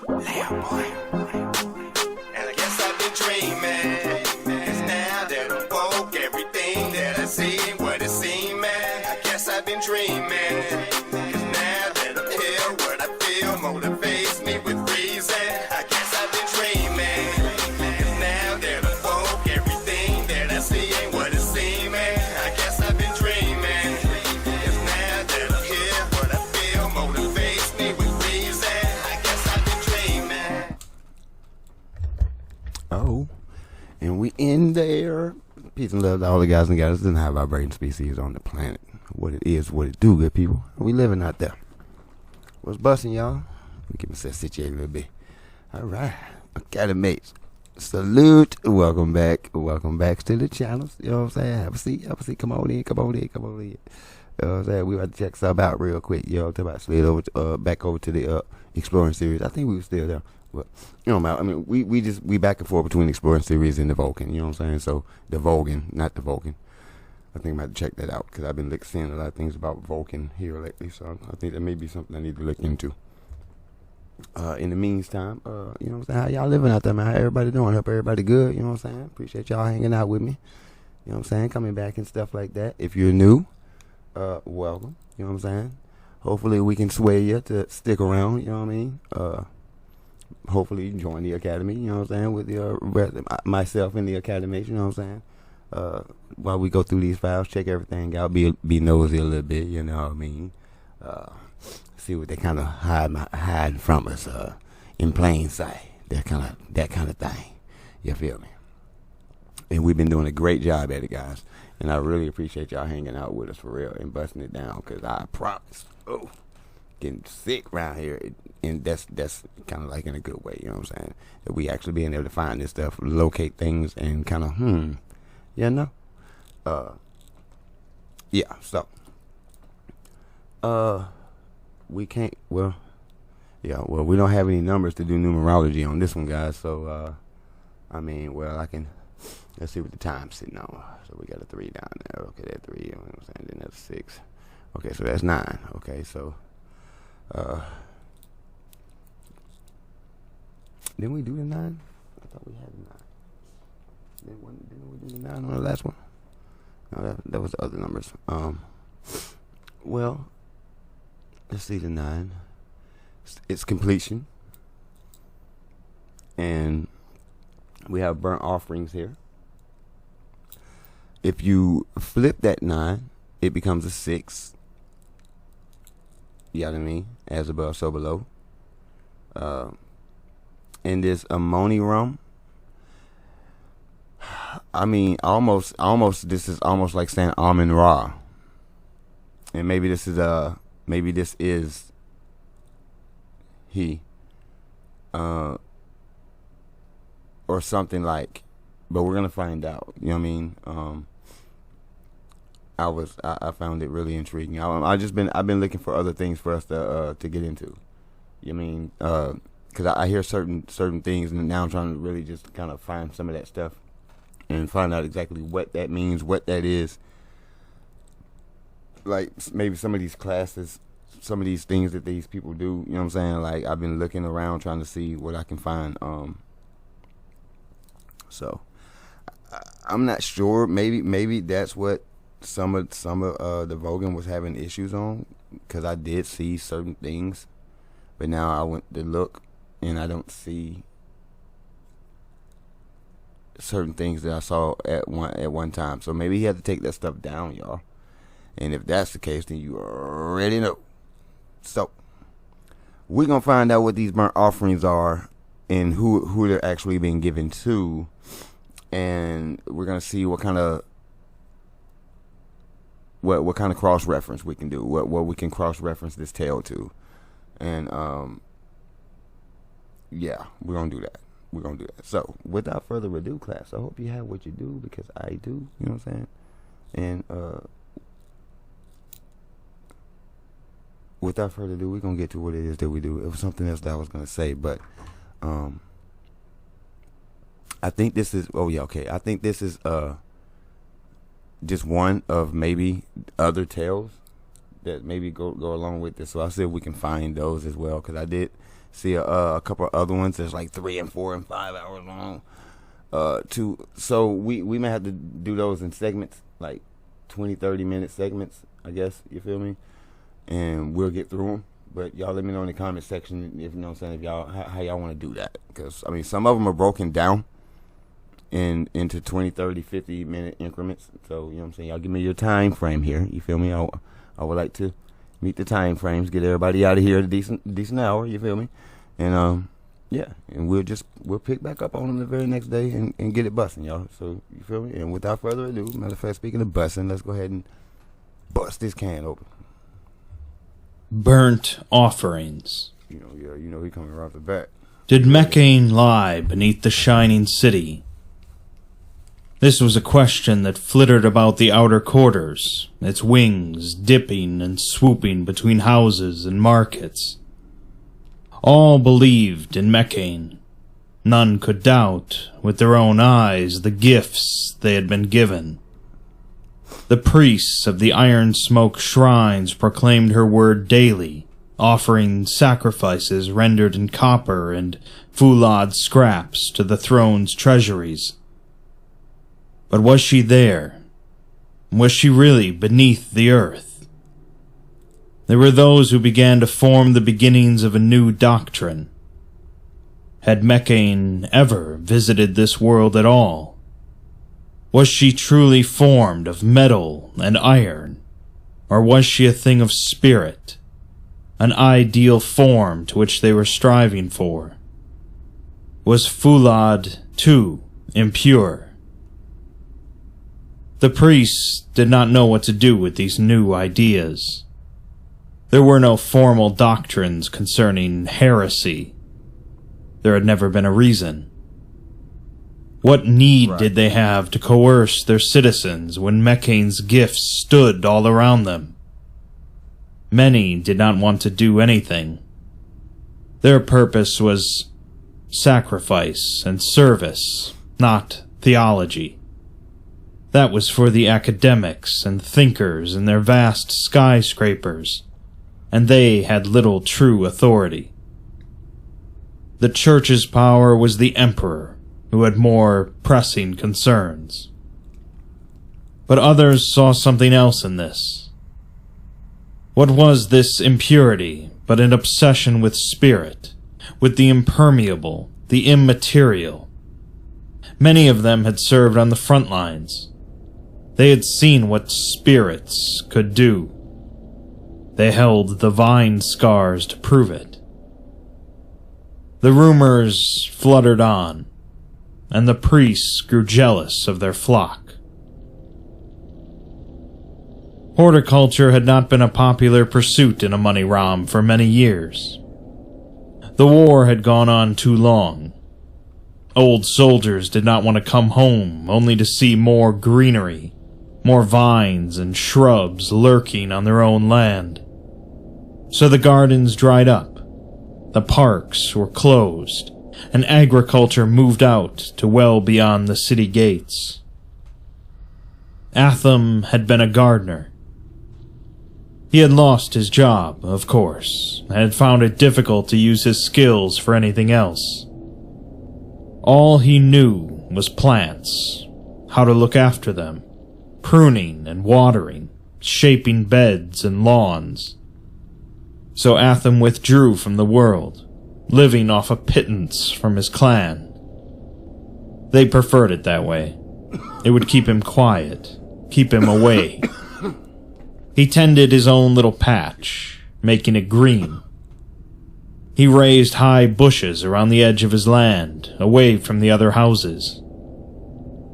Lamb boy. And I guess I've been dreaming. Cause now that I'm woke, everything that I see ain't what it seems, man. I guess I've been dreaming. Cause now that I'm here, what I feel motivates me with reason. I guess I've been dreaming. Cause now that I'm woke, everything that I see ain't what it seems, man. I guess I've been dreaming. Cause now that I'm here, what I feel motivates me with reason. I guess I've been dreaming. Oh, and we in there. Peace and love to all the guys and gals and high vibrating species on the planet. What it is, what it do, good people. We living out there. What's busting, y'all? We get myself situated a little bit. All right, okay, mates. Salute. Welcome back. Welcome back to the channel. You know what I'm saying? Have a seat. Have a seat. Come on in. Come on in. Come on in. You know what I'm saying? We about to check something out real quick. You know, about slid over to, back over to the exploring series. I think we were still there. But you know, I mean, we back and forth between exploring series and the Vulcan. You know what I'm saying? So the Vulcan, not the Vulcan. I think I'm about to check that out because I've been seeing a lot of things about Vulcan here lately. So I think that may be something I need to look into. In the meantime, you know what I'm saying? How y'all living out there, man? How everybody doing? Hope everybody good. You know what I'm saying? Appreciate y'all hanging out with me. You know what I'm saying? Coming back and stuff like that. If you're new, welcome. You know what I'm saying? Hopefully we can sway you to stick around. You know what I mean? Hopefully join the academy, you know what I'm saying, with the myself in the academy, you know what I'm saying, while we go through these files, check everything out, be nosy a little bit, you know what I mean, see what they kind of hide from us, in plain sight, that kind of thing, you feel me, and we've been doing a great job at it, guys, and I really appreciate y'all hanging out with us for real, and busting it down, because I promise, getting sick around here, and that's kind of like in a good way, you know what I'm saying, that we actually being able to find this stuff, locate things, and kind of you know, yeah, so we can't, we don't have any numbers to do numerology on this one, guys, so I mean, well, I can, let's see what the time's sitting on. So we got a 3 down there, okay, that 3, you know what I'm saying, then that's 6, okay, so that's 9, okay, so didn't we do the 9? I thought we had the 9. Didn't we do the 9 on the last one? No, that was the other numbers. Well, let's see the 9. It's completion, and we have burnt offerings here. If you flip that 9, it becomes a 6. You know what I mean? As above, so below. And this Amoni-Ra, I mean, almost. This is almost like saying Amon-Ra, and maybe this is he, or something like. But we're gonna find out. You know what I mean? I found it really intriguing. I've been looking for other things for us to get into. You know what I mean? Because I hear certain things, and now I'm trying to really just kind of find some of that stuff and find out exactly what that means, what that is. Like maybe some of these classes, some of these things that these people do. You know what I'm saying? Like I've been looking around trying to see what I can find. So I'm not sure. Maybe that's what some of the Vogan was having issues on, because I did see certain things, but now I went to look and I don't see certain things that I saw at one time. So maybe he had to take that stuff down, y'all. And if that's the case, then you already know. So we're gonna find out what these burnt offerings are and who they're actually being given to, and we're gonna see what kind of cross reference we can do, what we can cross reference this tale to, and yeah, we're gonna do that. So without further ado, class, I hope you have what you do, because I do. You know what I'm saying? And without further ado, we're gonna get to what it is that we do. It was something else that I was gonna say, but I think this is. Oh yeah, okay. I think this is just one of maybe other tales that maybe go along with this. So I'll see if we can find those as well, because I did see a couple of other ones that's like 3 and 4 and 5 hours long. So we may have to do those in segments, like 20-30 minute segments, I guess, you feel me? And we'll get through them. But y'all let me know in the comment section if you know what I'm saying, if y'all how y'all want to do that, because I mean some of them are broken down into 20, 30, 50 minute increments. So you know what I'm saying, y'all give me your time frame here, you feel me? I would like to meet the time frames, get everybody out of here at a decent hour, you feel me? And yeah, and we'll pick back up on them the very next day and get it busting, y'all. So you feel me? And without further ado, matter of fact, speaking of busting, let's go ahead and bust this can open. Burnt offerings. You know he coming right off the bat. Did Mecane lie beneath the shining city? This was a question that flittered about the outer quarters, its wings dipping and swooping between houses and markets. All believed in Mecane. None could doubt, with their own eyes, the gifts they had been given. The priests of the iron smoke shrines proclaimed her word daily, offering sacrifices rendered in copper and foulade scraps to the throne's treasuries. But was she there? Was she really beneath the earth? There were those who began to form the beginnings of a new doctrine. Had Mecane ever visited this world at all? Was she truly formed of metal and iron, or was she a thing of spirit, an ideal form to which they were striving for? Was foulade, too, impure? The priests did not know what to do with these new ideas. There were no formal doctrines concerning heresy. There had never been a reason. What need did they have to coerce their citizens when Mecane's gifts stood all around them? Many did not want to do anything. Their purpose was sacrifice and service, not theology. That was for the academics and thinkers in their vast skyscrapers, and they had little true authority. The church's power was the emperor, who had more pressing concerns. But others saw something else in this. What was this impurity but an obsession with spirit, with the impermeable, the immaterial? Many of them had served on the front lines. They had seen what spirits could do. They held the vine scars to prove it. The rumors fluttered on, and the priests grew jealous of their flock. Horticulture had not been a popular pursuit in Amoni-Ra for many years. The war had gone on too long. Old soldiers did not want to come home only to see more greenery, more vines and shrubs lurking on their own land. So the gardens dried up, the parks were closed, and agriculture moved out to well beyond the city gates. Atham had been a gardener. He had lost his job, of course, and had found it difficult to use his skills for anything else. All he knew was plants, how to look after them, pruning and watering, shaping beds and lawns. So Atham withdrew from the world, living off a pittance from his clan. They preferred it that way. It would keep him quiet, keep him away. He tended his own little patch, making it green. He raised high bushes around the edge of his land, away from the other houses.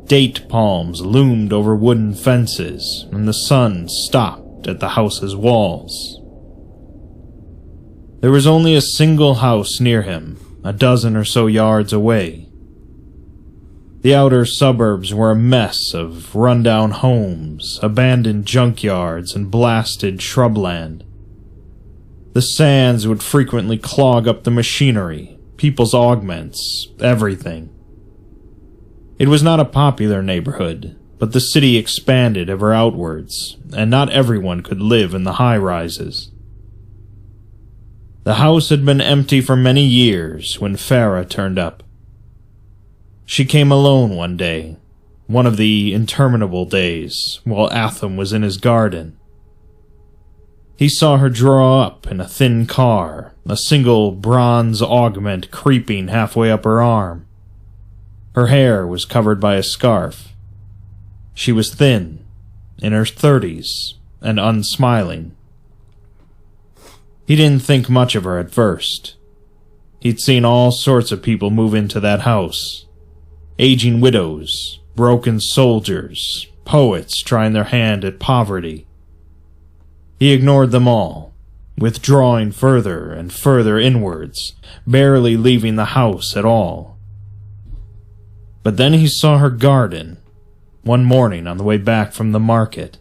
Date palms loomed over wooden fences, and the sun stopped at the house's walls. There was only a single house near him, a dozen or so yards away. The outer suburbs were a mess of run-down homes, abandoned junkyards, and blasted shrubland. The sands would frequently clog up the machinery, people's augments, everything. It was not a popular neighborhood, but the city expanded ever outwards, and not everyone could live in the high-rises. The house had been empty for many years when Farah turned up. She came alone one day, one of the interminable days, while Atham was in his garden. He saw her draw up in a thin car, a single bronze augment creeping halfway up her arm. Her hair was covered by a scarf. She was thin, in her 30s, and unsmiling. He didn't think much of her at first. He'd seen all sorts of people move into that house. Aging widows, broken soldiers, poets trying their hand at poverty. He ignored them all, withdrawing further and further inwards, barely leaving the house at all. But then he saw her garden, one morning on the way back from the market.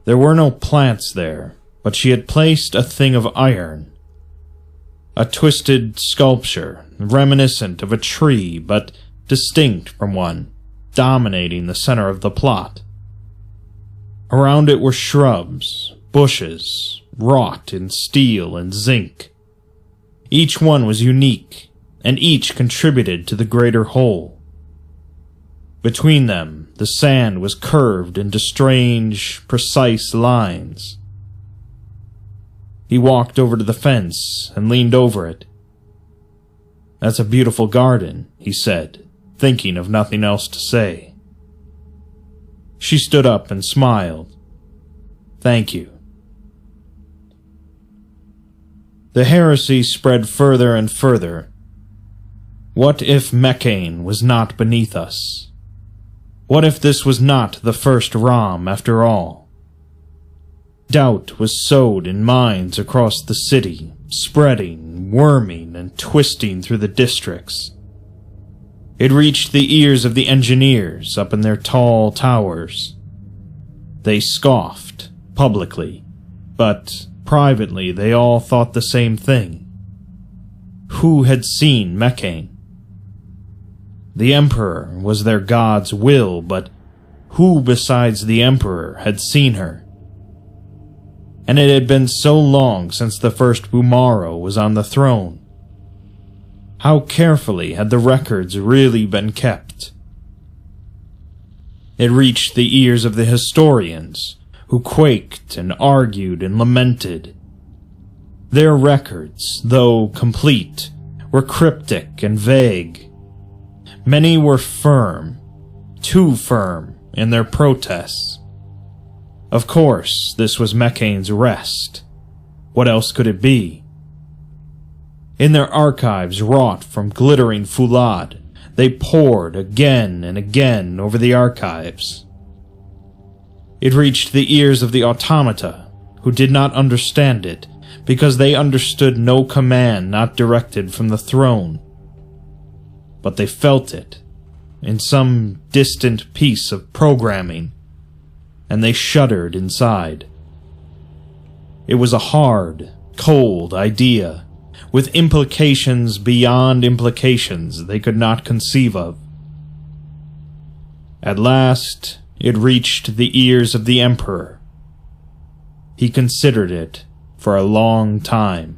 There were no plants there, but she had placed a thing of iron. A twisted sculpture, reminiscent of a tree, but distinct from one, dominating the center of the plot. Around it were shrubs, bushes, wrought in steel and zinc. Each one was unique, and each contributed to the greater whole. Between them, the sand was curved into strange, precise lines. He walked over to the fence and leaned over it. "That's a beautiful garden," he said, thinking of nothing else to say. She stood up and smiled. "Thank you." The heresy spread further and further. What if Mecane was not beneath us? What if this was not the first Ram after all? Doubt was sowed in minds across the city, spreading, worming, and twisting through the districts. It reached the ears of the engineers up in their tall towers. They scoffed, publicly, but privately they all thought the same thing. Who had seen Mecane? The Emperor was their god's will, but who besides the Emperor had seen her? And it had been so long since the first Bumaro was on the throne. How carefully had the records really been kept? It reached the ears of the historians, who quaked and argued and lamented. Their records, though complete, were cryptic and vague. Many were firm, too firm, in their protests. Of course, this was Mecane's rest. What else could it be? In their archives wrought from glittering foulard, they pored again and again over the archives. It reached the ears of the automata, who did not understand it, because they understood no command not directed from the throne. But they felt it, in some distant piece of programming, and they shuddered inside. It was a hard, cold idea, with implications beyond implications they could not conceive of. At last, it reached the ears of the Emperor. He considered it for a long time.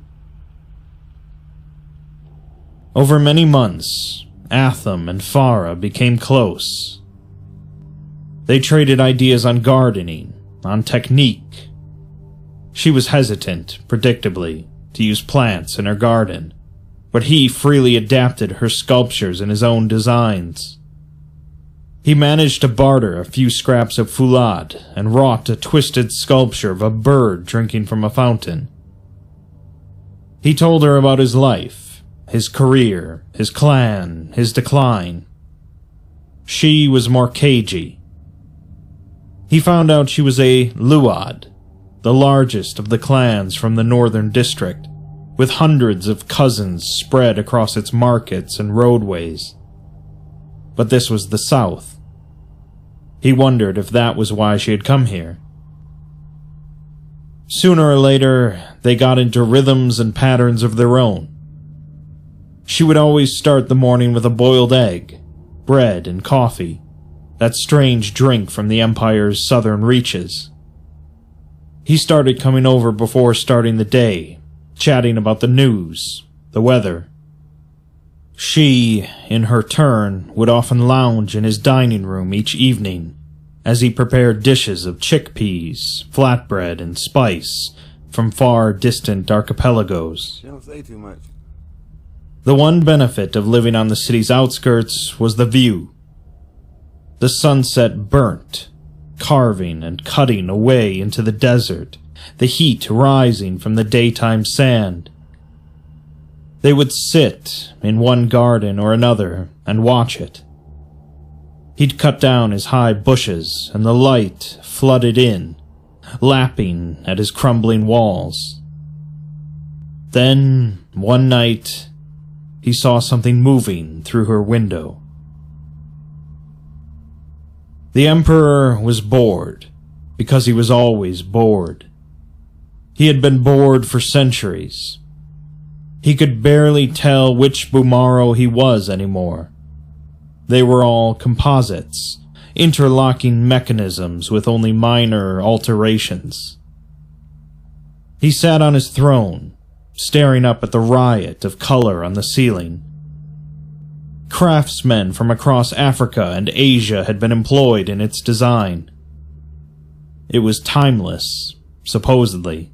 Over many months, Atham and Farah became close. They traded ideas on gardening, on technique. She was hesitant, predictably, to use plants in her garden, but he freely adapted her sculptures in his own designs. He managed to barter a few scraps of foulard and wrought a twisted sculpture of a bird drinking from a fountain. He told her about his life, his career, his clan, his decline. She was more cagey. He found out she was a Luad, the largest of the clans from the northern district, with hundreds of cousins spread across its markets and roadways. But this was the south. He wondered if that was why she had come here. Sooner or later, they got into rhythms and patterns of their own. She would always start the morning with a boiled egg, bread and coffee, that strange drink from the Empire's southern reaches. He started coming over before starting the day, chatting about the news, the weather. She, in her turn, would often lounge in his dining room each evening as he prepared dishes of chickpeas, flatbread, and spice from far distant archipelagos. She don't say too much. The one benefit of living on the city's outskirts was the view. The sunset burnt, carving and cutting away into the desert, the heat rising from the daytime sand. They would sit in one garden or another and watch it. He'd cut down his high bushes, and the light flooded in, lapping at his crumbling walls. Then, one night, he saw something moving through her window. The Emperor was bored, because he was always bored. He had been bored for centuries. He could barely tell which Bumaro he was anymore. They were all composites, interlocking mechanisms with only minor alterations. He sat on his throne, staring up at the riot of color on the ceiling. Craftsmen from across Africa and Asia had been employed in its design. It was timeless, supposedly.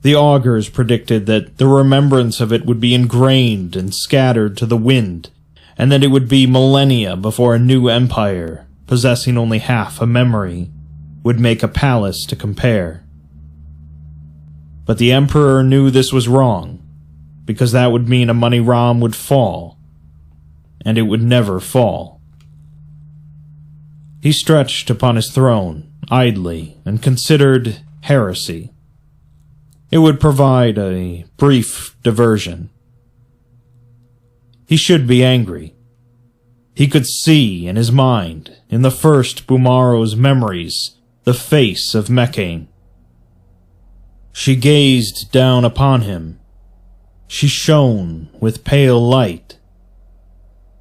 The augurs predicted that the remembrance of it would be ingrained and scattered to the wind, and that it would be millennia before a new empire, possessing only half a memory, would make a palace to compare. But the Emperor knew this was wrong, because that would mean Amoni-Ra would fall, and it would never fall. He stretched upon his throne, idly, and considered heresy. It would provide a brief diversion. He should be angry. He could see in his mind, in the first Bumaro's memories, the face of Mecane. She gazed down upon him. She shone with pale light.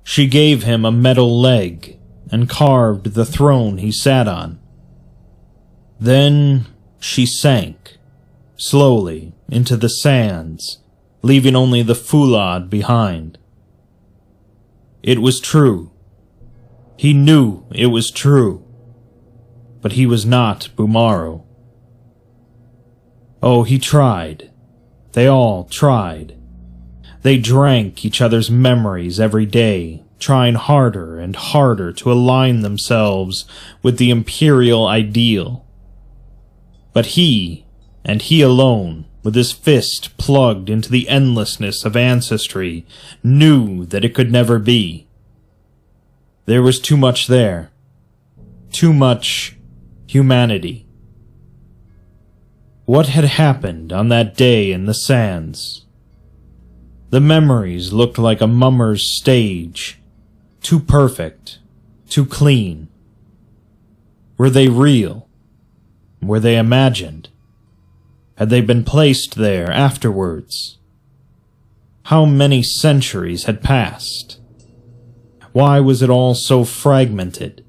She gave him a metal leg and carved the throne he sat on. Then she sank, slowly, into the sands, leaving only the foulard behind. It was true. He knew it was true. But he was not Bumaro. Oh, he tried. They all tried. They drank each other's memories every day, trying harder and harder to align themselves with the imperial ideal. But he, and he alone, with his fist plugged into the endlessness of ancestry, knew that it could never be. There was too much there. Too much humanity. What had happened on that day in the sands? The memories looked like a mummer's stage, too perfect, too clean. Were they real? Were they imagined? Had they been placed there afterwards? How many centuries had passed? Why was it all so fragmented?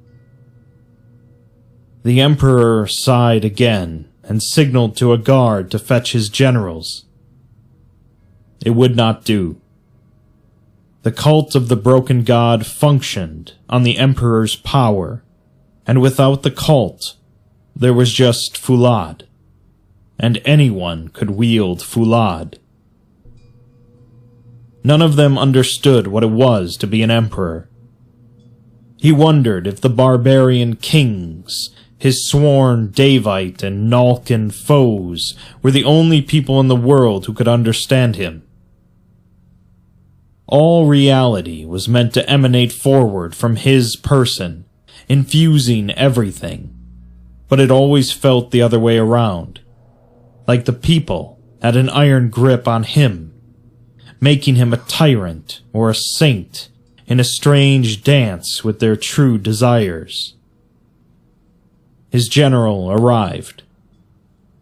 The Emperor sighed again and signaled to a guard to fetch his generals. It would not do. The cult of the broken god functioned on the Emperor's power, and without the cult, there was just foulard, and anyone could wield foulard. None of them understood what it was to be an emperor. He wondered if the barbarian kings, his sworn Davite and Nalkin foes, were the only people in the world who could understand him. All reality was meant to emanate forward from his person, infusing everything, but it always felt the other way around, like the people had an iron grip on him, making him a tyrant or a saint in a strange dance with their true desires. His general arrived.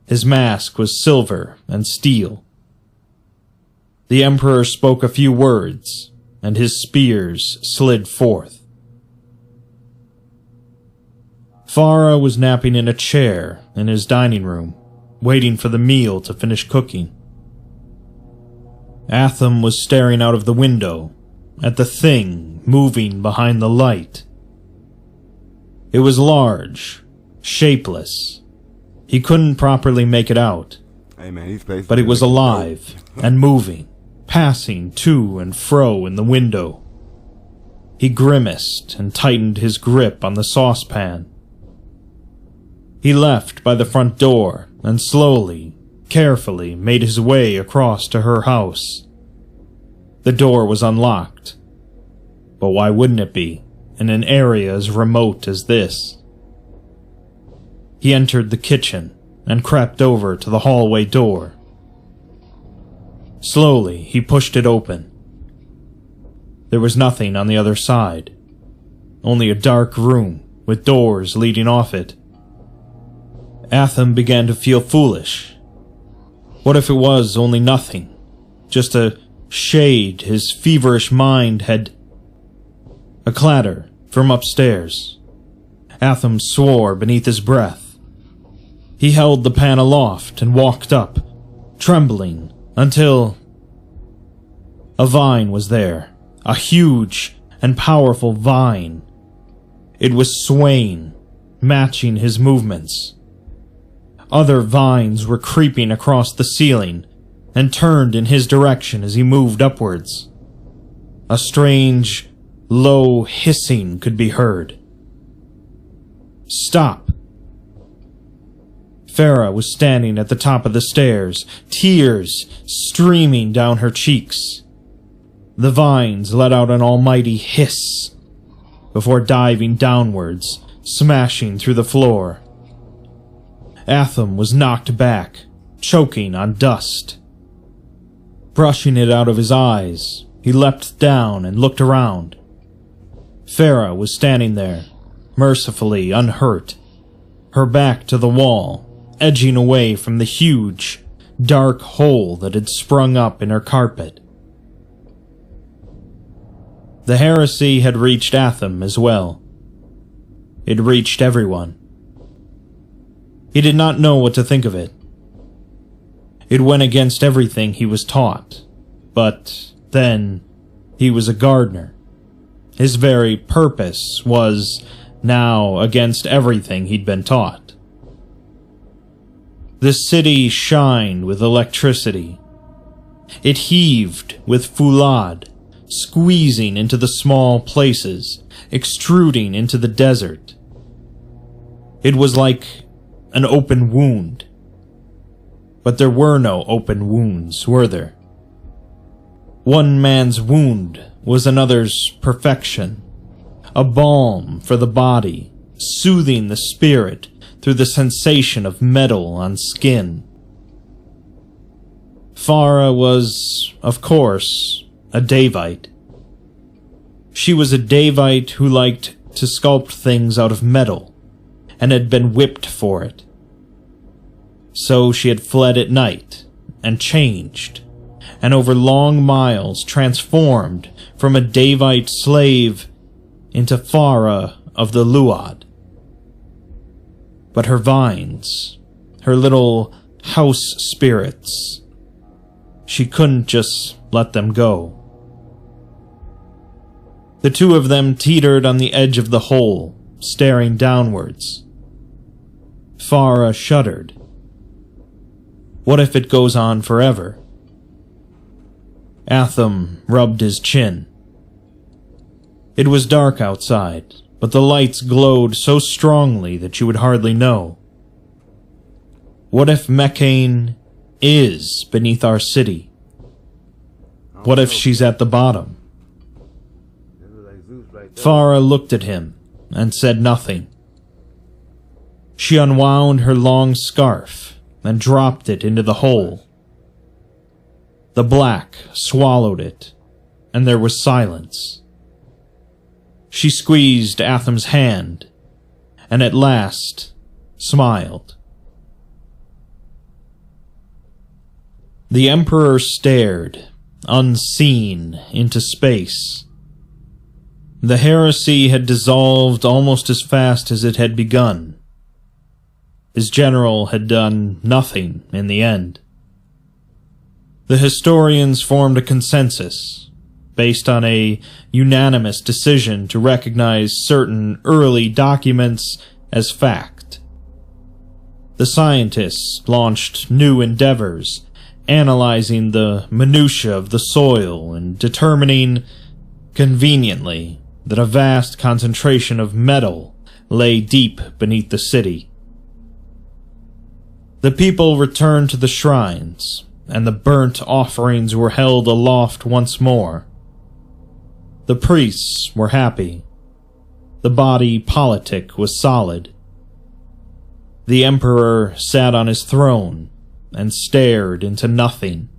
His mask was silver and steel. The Emperor spoke a few words, and his spears slid forth. was napping in a chair in his dining room, waiting for the meal to finish cooking. Atham was staring out of the window at the thing moving behind the light. It was large, shapeless. He couldn't properly make it out, Hey man, he's basically but it was alive and moving, passing to and fro in the window. He grimaced and tightened his grip on the saucepan. He left by the front door and slowly, carefully made his way across to her house. The door was unlocked. But why wouldn't it be, in an area as remote as this? He entered the kitchen and crept over to the hallway door. Slowly, he pushed it open. There was nothing on the other side, only a dark room with doors leading off it. Atham began to feel foolish. What if it was only nothing, just a shade his feverish mind had... A clatter from upstairs. Atham swore beneath his breath. He held the pan aloft and walked up, trembling, until... A vine was there, a huge and powerful vine. It was swaying, matching his movements. Other vines were creeping across the ceiling and turned in his direction as he moved upwards. A strange, low hissing could be heard. Stop! Farah was standing at the top of the stairs, tears streaming down her cheeks. The vines let out an almighty hiss before diving downwards, smashing through the floor. Atham was knocked back, choking on dust. Brushing it out of his eyes, he leapt down and looked around. Farah was standing there, mercifully unhurt, her back to the wall, edging away from the huge, dark hole that had sprung up in her carpet. The heresy had reached Atham as well. It reached everyone. He did not know what to think of it. It went against everything he was taught, but then he was a gardener. His very purpose was now against everything he'd been taught. The city shined with electricity. It heaved with foulade, squeezing into the small places, extruding into the desert. It was like an open wound. But there were no open wounds, were there? One man's wound was another's perfection, a balm for the body, soothing the spirit through the sensation of metal on skin. Farah was, of course, a Davite. She was a Davite who liked to sculpt things out of metal, and had been whipped for it. So she had fled at night, and changed, and over long miles transformed from a Davite slave into Farah of the Luad. But her vines, her little house spirits, she couldn't just let them go. The two of them teetered on the edge of the hole, staring downwards. Farah shuddered. What if it goes on forever? Atham rubbed his chin. It was dark outside, but the lights glowed so strongly that you would hardly know. What if Mecane is beneath our city? What if she's at the bottom? Farah looked at him and said nothing. She unwound her long scarf and dropped it into the hole. The black swallowed it, and there was silence. She squeezed Atham's hand, and at last smiled. The Emperor stared, unseen, into space. The heresy had dissolved almost as fast as it had begun. His general had done nothing in the end. The historians formed a consensus, based on a unanimous decision to recognize certain early documents as fact. The scientists launched new endeavors, analyzing the minutiae of the soil and determining, conveniently, that a vast concentration of metal lay deep beneath the city. The people returned to the shrines, and the burnt offerings were held aloft once more. The priests were happy. The body politic was solid. The emperor sat on his throne and stared into nothing,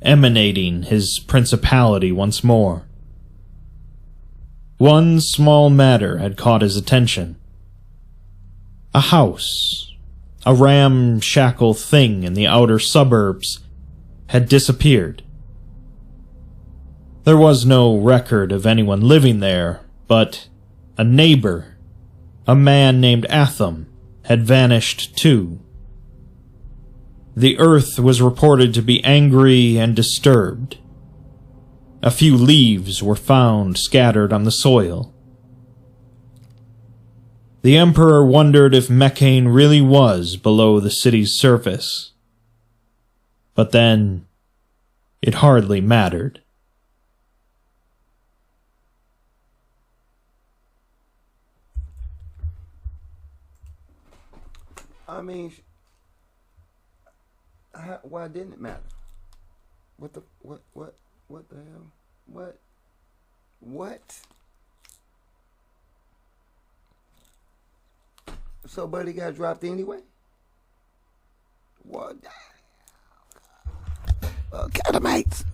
emanating his principality once more. One small matter had caught his attention. A house, a ramshackle thing in the outer suburbs, had disappeared. There was no record of anyone living there, but a neighbor, a man named Atham, had vanished too. The earth was reported to be angry and disturbed. A few leaves were found scattered on the soil. The emperor wondered if Mecane really was below the city's surface. But then, it hardly mattered. I mean, why didn't it matter? What the hell? What? So Buddy got dropped anyway? What? Catamates.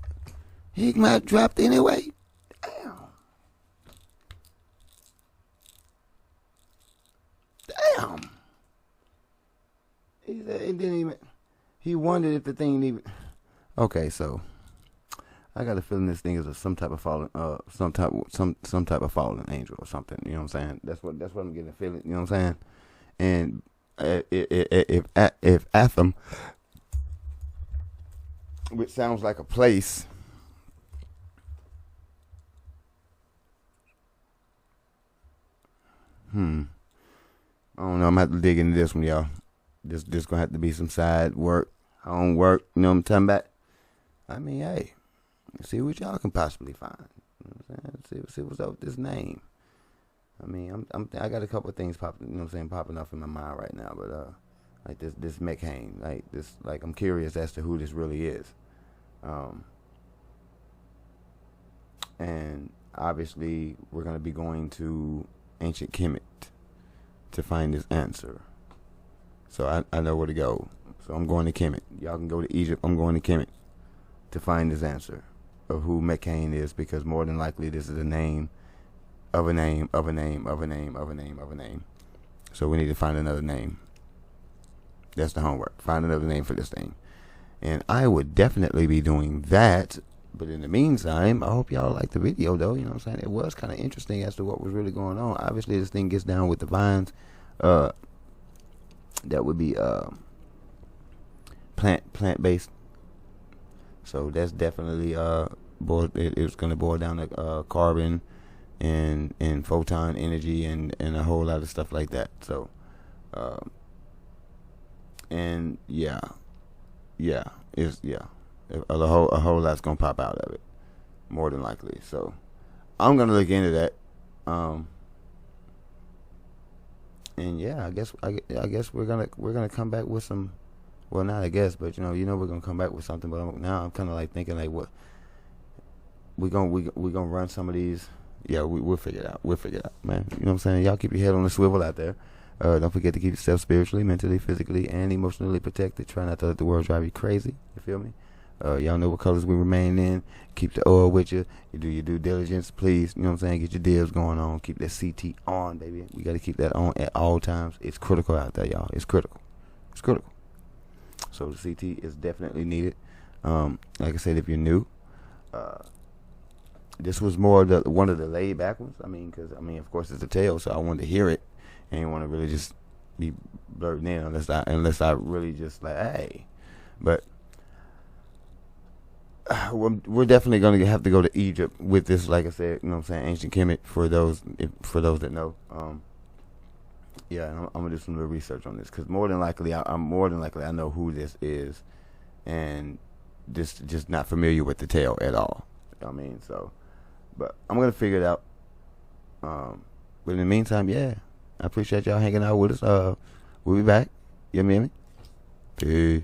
He got dropped anyway? Damn. He said it didn't even. He wondered if the thing even. Okay, so I got a feeling this thing is some type of fallen, some type of fallen angel or something. You know what I'm saying? That's what I'm getting a feeling. You know what I'm saying? And if Atham, which sounds like a place, I don't know. I'm gonna have to dig into this one, y'all. This gonna have to be some side work, homework. You know what I'm talking about? I mean, hey, see what y'all can possibly find. You know what I'm saying? See what's up with this name. I mean, I got a couple of things popping. You know what I'm saying? Popping up in my mind right now, but like this Mecane, like I'm curious as to who this really is. And obviously, we're gonna be going to ancient Kemet to find this answer. So I know where to go. So I'm going to Kemet. Y'all can go to Egypt. I'm going to Kemet to find this answer of who Mecane is, because more than likely this is a name of a name of a name of a name of a name of a name. So we need to find another name. That's the homework. Find another name for this thing. And I would definitely be doing that. But in the meantime, I hope y'all like the video, though. You know what I'm saying? It was kind of interesting as to what was really going on. Obviously, this thing gets down with the vines. That would be plant-based. So that's definitely it's going to boil down to carbon and photon energy and a whole lot of stuff like that. So and a whole lot's gonna pop out of it, more than likely. So I'm gonna look into that. And yeah, I guess we're gonna come back with some. Well, not I guess, but you know we're gonna come back with something. But now I'm kind of like thinking like, what we gonna run some of these. Yeah, we'll figure it out. We'll figure it out, man. You know what I'm saying? Y'all keep your head on the swivel out there. Don't forget to keep yourself spiritually, mentally, physically, and emotionally protected. Try not to let the world drive you crazy. You feel me? Y'all know what colors we remain in. Keep the oil with you. You do your due diligence, please. You know what I'm saying? Get your deals going on. Keep that CT on, baby. We got to keep that on at all times. It's critical out there, y'all. It's critical. It's critical. So the CT is definitely needed. Like I said, if you're new, this was more one of the laid back ones. Because of course it's a tale, so I wanted to hear it. I didn't want to really just be blurting in unless I really just like, hey. But we're definitely going to have to go to Egypt with this. Like I said, you know what I'm saying, ancient Kemet for those that know. Yeah, and I'm gonna do some little research on this because more than likely, I know who this is, and just not familiar with the tale at all. I mean, so, but I'm gonna figure it out. But in the meantime, yeah, I appreciate y'all hanging out with us. We'll be back. You know what I mean? Peace.